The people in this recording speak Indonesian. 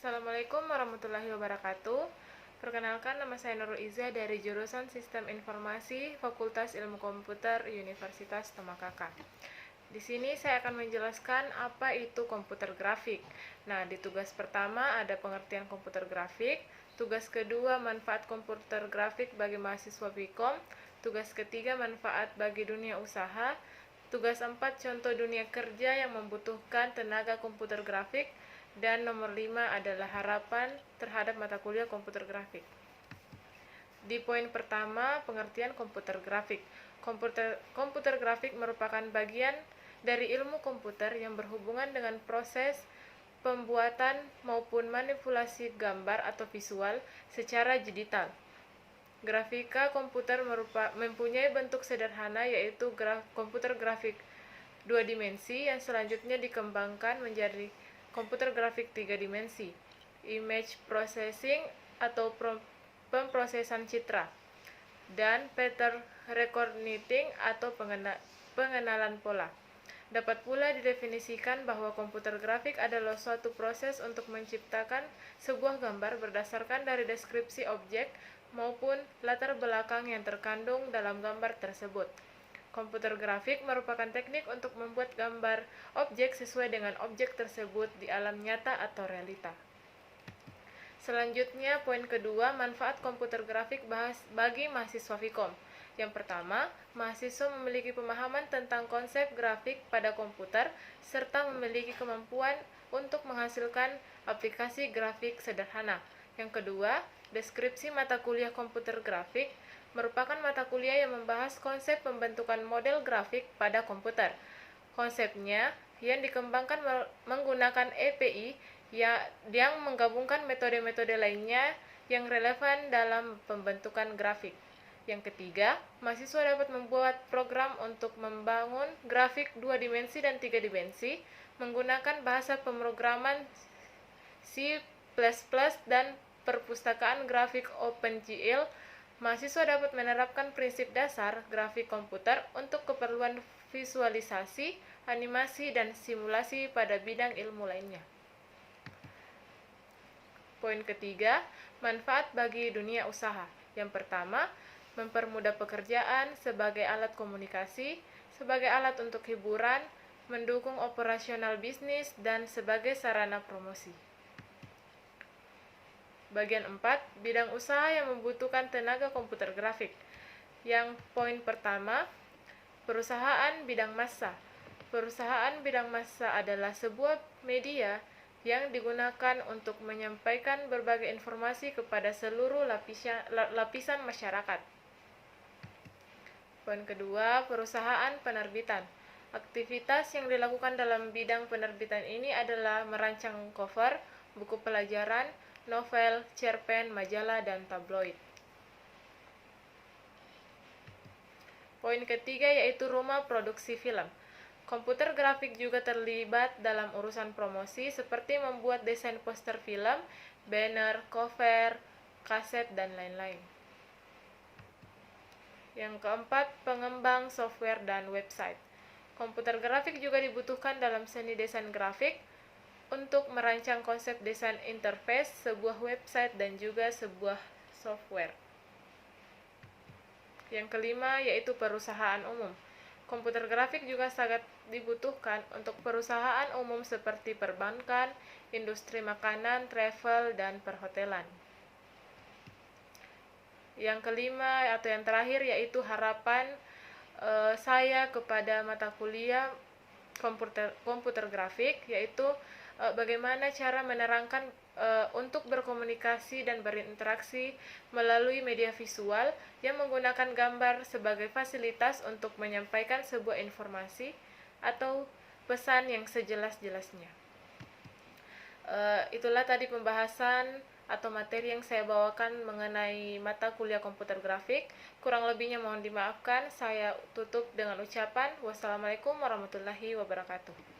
Assalamualaikum warahmatullahi wabarakatuh. Perkenalkan, nama saya Nurul Iza dari jurusan Sistem Informasi Fakultas Ilmu Komputer Universitas Tomakaka. Di sini saya akan menjelaskan apa itu komputer grafik. Nah, di tugas pertama ada pengertian komputer grafik, tugas kedua manfaat komputer grafik bagi mahasiswa Vkom, tugas ketiga manfaat bagi dunia usaha, tugas 4 contoh dunia kerja yang membutuhkan tenaga komputer grafik, dan nomor 5 adalah harapan terhadap mata kuliah komputer grafik. Di poin pertama, pengertian komputer grafik. Komputer grafik merupakan bagian dari ilmu komputer yang berhubungan dengan proses pembuatan maupun manipulasi gambar atau visual secara digital. Grafika komputer mempunyai bentuk sederhana, yaitu komputer grafik 2 dimensi yang selanjutnya dikembangkan menjadi komputer grafik 3 dimensi, image processing atau pemrosesan citra, dan pattern recognition atau pengenalan pola. Dapat pula didefinisikan bahwa komputer grafik adalah suatu proses untuk menciptakan sebuah gambar berdasarkan dari deskripsi objek maupun latar belakang yang terkandung dalam gambar tersebut. Komputer grafik merupakan teknik untuk membuat gambar objek sesuai dengan objek tersebut di alam nyata atau realita. Selanjutnya, poin kedua, manfaat komputer grafik bagi mahasiswa Vkom. Yang pertama, mahasiswa memiliki pemahaman tentang konsep grafik pada komputer serta memiliki kemampuan untuk menghasilkan aplikasi grafik sederhana. Yang kedua, deskripsi mata kuliah komputer grafik merupakan mata kuliah yang membahas konsep pembentukan model grafik pada komputer. Konsepnya yang dikembangkan menggunakan API yang menggabungkan metode-metode lainnya yang relevan dalam pembentukan grafik. Yang ketiga, mahasiswa dapat membuat program untuk membangun grafik 2 dimensi dan 3 dimensi menggunakan bahasa pemrograman C++ dan perpustakaan grafik OpenGL. Mahasiswa dapat menerapkan prinsip dasar grafik komputer untuk keperluan visualisasi, animasi, dan simulasi pada bidang ilmu lainnya. Poin ketiga, manfaat bagi dunia usaha. Yang pertama, mempermudah pekerjaan sebagai alat komunikasi, sebagai alat untuk hiburan, mendukung operasional bisnis, dan sebagai sarana promosi. Bagian 4, bidang usaha yang membutuhkan tenaga komputer grafik. Yang poin pertama, perusahaan bidang massa. Perusahaan bidang massa adalah sebuah media yang digunakan untuk menyampaikan berbagai informasi kepada seluruh lapisan masyarakat. Poin kedua, perusahaan penerbitan. Aktivitas yang dilakukan dalam bidang penerbitan ini adalah merancang cover, buku pelajaran, novel, cerpen, majalah, dan tabloid. Poin ketiga yaitu rumah produksi film. Komputer grafik juga terlibat dalam urusan promosi seperti membuat desain poster film, banner, cover, kaset, dan lain-lain. Yang keempat, pengembang software dan website. Komputer grafik juga dibutuhkan dalam seni desain grafik untuk merancang konsep desain interface sebuah website dan juga sebuah software. Yang kelima yaitu perusahaan umum. Komputer grafik juga sangat dibutuhkan untuk perusahaan umum seperti perbankan, industri makanan, travel, dan perhotelan. Yang kelima atau yang terakhir yaitu harapan saya kepada mata kuliah komputer grafik, yaitu bagaimana cara menerangkan untuk berkomunikasi dan berinteraksi melalui media visual yang menggunakan gambar sebagai fasilitas untuk menyampaikan sebuah informasi atau pesan yang sejelas-jelasnya. Itulah tadi pembahasan atau materi yang saya bawakan mengenai mata kuliah komputer grafik. Kurang lebihnya mohon dimaafkan. Saya tutup dengan ucapan wassalamualaikum warahmatullahi wabarakatuh.